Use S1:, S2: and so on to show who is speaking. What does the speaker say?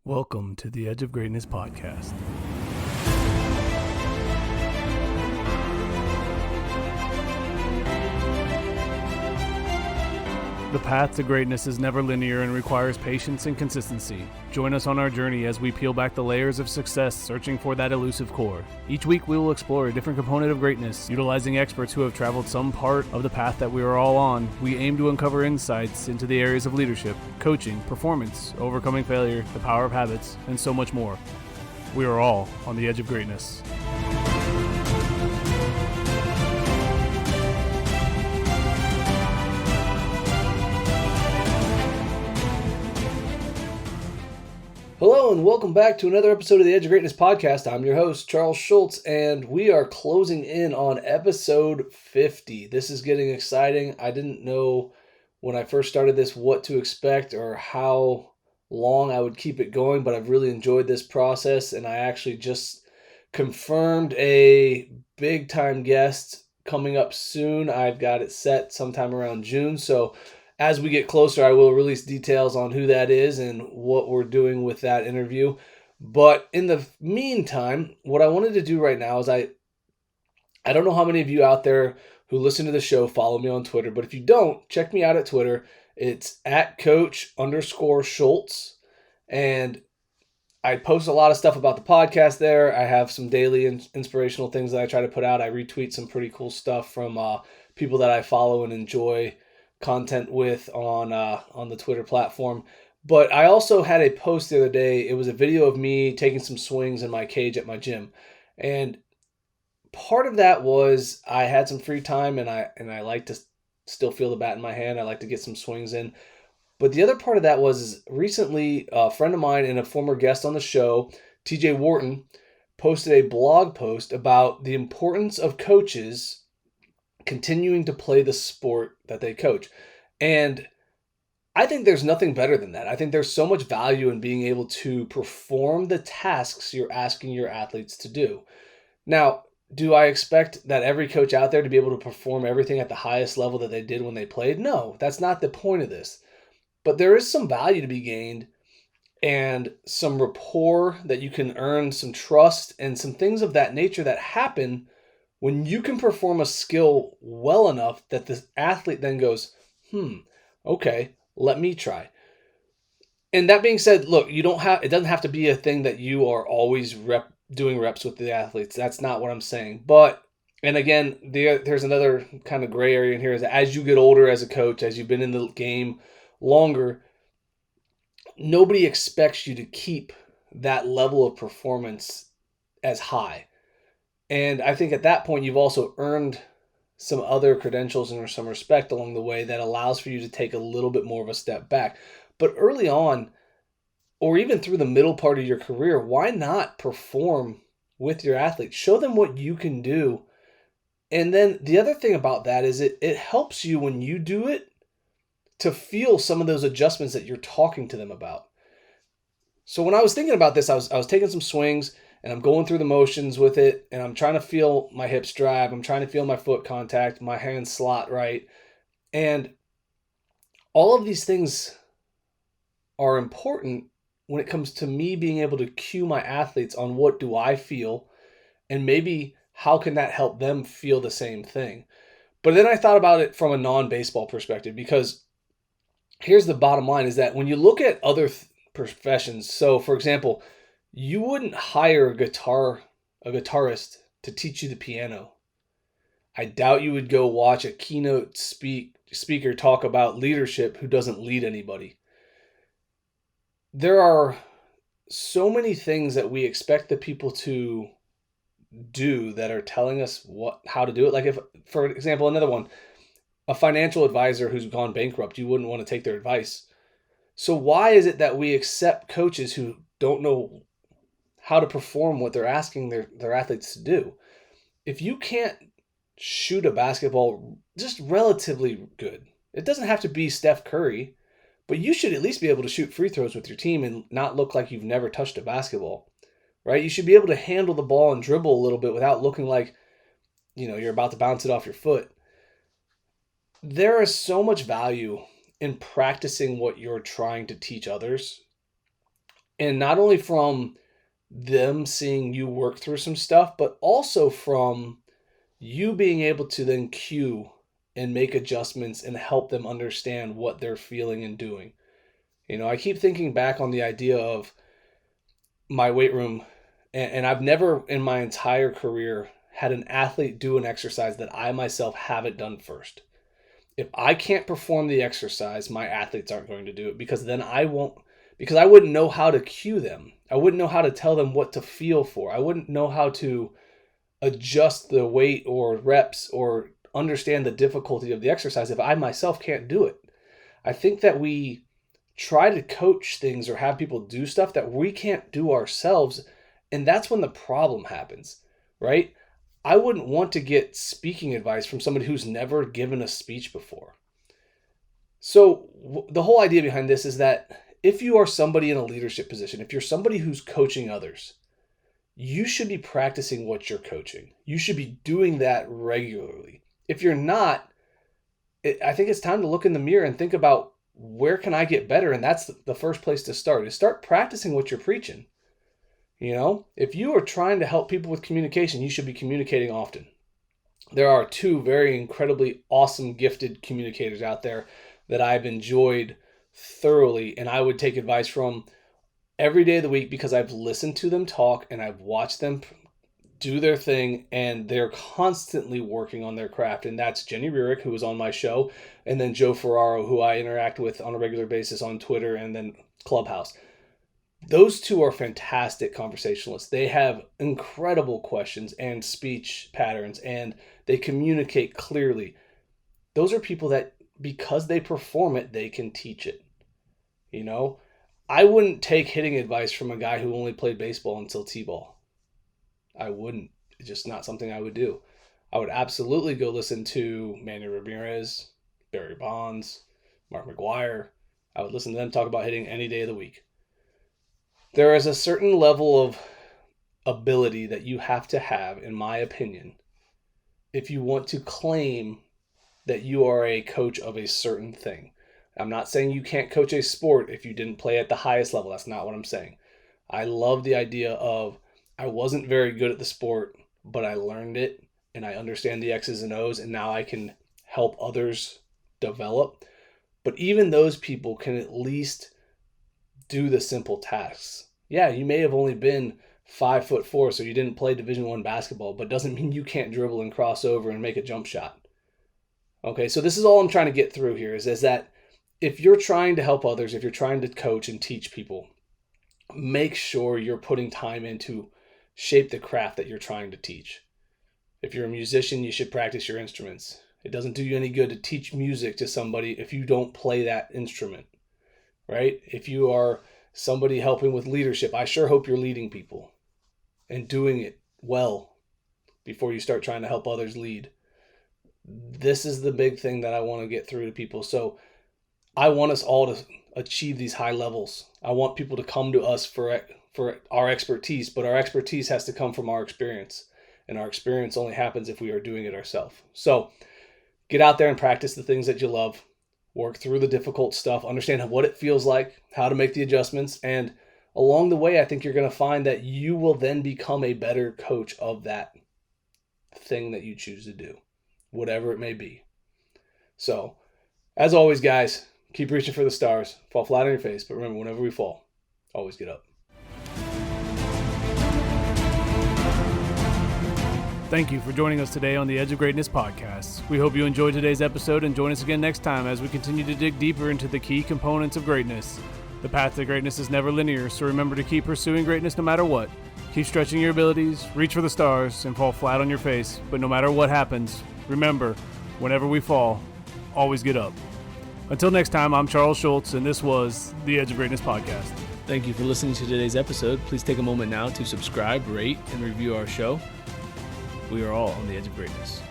S1: Welcome to the Edge of Greatness podcast. The path to greatness is never linear and requires patience and consistency. Join us on our journey as we peel back the layers of success, searching for that elusive core. Each week we will explore a different component of greatness, utilizing experts who have traveled some part of the path that we are all on. We aim to uncover insights into the areas of leadership, coaching, performance, overcoming failure, the power of habits, and so much more. We are all on the edge of greatness.
S2: Hello and welcome back to another episode of the Edge of Greatness podcast. I'm your host, Charles Schultz, and we are closing in on episode 50. This is getting exciting. I didn't know when I first started this what to expect or how long I would keep it going, but I've really enjoyed this process, and I actually just confirmed a big-time guest coming up soon. I've got it set sometime around June, so as we get closer, I will release details on who that is and what we're doing with that interview. But in the meantime, what I wanted to do right now is I don't know how many of you out there who listen to the show follow me on Twitter, but if you don't, check me out at Twitter. It's at Coach_Schultz. And I post a lot of stuff about the podcast there. I have some daily inspirational things that I try to put out. I retweet some pretty cool stuff from people that I follow and enjoy content with on the Twitter platform. But I also had a post the other day. It was a video of me taking some swings in my cage at my gym. And part of that was I had some free time and I like to still feel the bat in my hand. I like to get some swings in. But the other part of that was recently a friend of mine and a former guest on the show, TJ Wharton, posted a blog post about the importance of coaches continuing to play the sport that they coach. And I think there's nothing better than that. I think there's so much value in being able to perform the tasks you're asking your athletes to do. Now, do I expect that every coach out there to be able to perform everything at the highest level that they did when they played? No, that's not the point of this. But there is some value to be gained and some rapport that you can earn, some trust, and some things of that nature that happen when you can perform a skill well enough that the athlete then goes, okay, let me try. And that being said, look, it doesn't have to be a thing that you are always doing reps with the athletes. That's not what I'm saying. But, and again, there's another kind of gray area in here is that as you get older as a coach, as you've been in the game longer, nobody expects you to keep that level of performance as high. And I think at that point, you've also earned some other credentials and some respect along the way that allows for you to take a little bit more of a step back. But early on, or even through the middle part of your career, why not perform with your athletes? Show them what you can do. And then the other thing about that is it helps you when you do it to feel some of those adjustments that you're talking to them about. So when I was thinking about this, I was taking some swings, and I'm going through the motions with it, and I'm trying to feel my hips drive. I'm trying to feel my foot contact, my hands slot right. And all of these things are important when it comes to me being able to cue my athletes on what do I feel, and maybe how can that help them feel the same thing. But then I thought about it from a non-baseball perspective, because here's the bottom line is that when you look at other professions, so for example, you wouldn't hire a guitarist to teach you the piano. I doubt you would go watch a keynote speaker talk about leadership who doesn't lead anybody. There are so many things that we expect the people to do that are telling us how to do it. Like if, for example, another one, a financial advisor who's gone bankrupt, you wouldn't want to take their advice. So why is it that we accept coaches who don't know how to perform what they're asking their athletes to do? If you can't shoot a basketball just relatively good, it doesn't have to be Steph Curry, but you should at least be able to shoot free throws with your team and not look like you've never touched a basketball, right? You should be able to handle the ball and dribble a little bit without looking like, you're about to bounce it off your foot. There is so much value in practicing what you're trying to teach others And not only from them seeing you work through some stuff, but also from you being able to then cue and make adjustments and help them understand what they're feeling and doing. I keep thinking back on the idea of my weight room, and I've never in my entire career had an athlete do an exercise that I myself haven't done first. If I can't perform the exercise, my athletes aren't going to do it, because then I wouldn't know how to cue them. I wouldn't know how to tell them what to feel for. I wouldn't know how to adjust the weight or reps or understand the difficulty of the exercise if I myself can't do it. I think that we try to coach things or have people do stuff that we can't do ourselves, and that's when the problem happens, right? I wouldn't want to get speaking advice from somebody who's never given a speech before. So the whole idea behind this is that if you are somebody in a leadership position, if you're somebody who's coaching others, you should be practicing what you're coaching. You should be doing that regularly. If you're not, I think it's time to look in the mirror and think about, where can I get better? And that's the first place to start, is start practicing what you're preaching. If you are trying to help people with communication, you should be communicating often. There are two very incredibly awesome, gifted communicators out there that I've enjoyed thoroughly, and I would take advice from every day of the week because I've listened to them talk and I've watched them do their thing, and they're constantly working on their craft. And that's Jenny Rurick, who was on my show, and then Joe Ferraro, who I interact with on a regular basis on Twitter and then Clubhouse. Those two are fantastic conversationalists. They have incredible questions and speech patterns, and they communicate clearly. Those are people that, because they perform it, they can teach it. I wouldn't take hitting advice from a guy who only played baseball until T-ball. I wouldn't. It's just not something I would do. I would absolutely go listen to Manny Ramirez, Barry Bonds, Mark McGwire. I would listen to them talk about hitting any day of the week. There is a certain level of ability that you have to have, in my opinion, if you want to claim that you are a coach of a certain thing. I'm not saying you can't coach a sport if you didn't play at the highest level. That's not what I'm saying. I love the idea of, I wasn't very good at the sport, but I learned it and I understand the X's and O's, and now I can help others develop. But even those people can at least do the simple tasks. Yeah, you may have only been 5'4", so you didn't play Division I basketball, but doesn't mean you can't dribble and cross over and make a jump shot. Okay, so this is all I'm trying to get through here is that if you're trying to help others, if you're trying to coach and teach people, make sure you're putting time into shape the craft that you're trying to teach. If you're a musician, you should practice your instruments. It doesn't do you any good to teach music to somebody if you don't play that instrument, right? If you are somebody helping with leadership, I sure hope you're leading people and doing it well before you start trying to help others lead. This is the big thing that I want to get through to people. So I want us all to achieve these high levels. I want people to come to us for our expertise, but our expertise has to come from our experience, and our experience only happens if we are doing it ourselves. So get out there and practice the things that you love, work through the difficult stuff, understand what it feels like, how to make the adjustments, and along the way, I think you're going to find that you will then become a better coach of that thing that you choose to do, whatever it may be. So, as always, guys, keep reaching for the stars, fall flat on your face, but remember, whenever we fall, always get up.
S1: Thank you for joining us today on the Edge of Greatness podcast. We hope you enjoyed today's episode and join us again next time as we continue to dig deeper into the key components of greatness. The path to greatness is never linear, so remember to keep pursuing greatness no matter what. Keep stretching your abilities, reach for the stars, and fall flat on your face. But no matter what happens, remember, whenever we fall, always get up. Until next time, I'm Charles Schultz, and this was the Edge of Greatness podcast.
S2: Thank you for listening to today's episode. Please take a moment now to subscribe, rate, and review our show. We are all on the edge of greatness.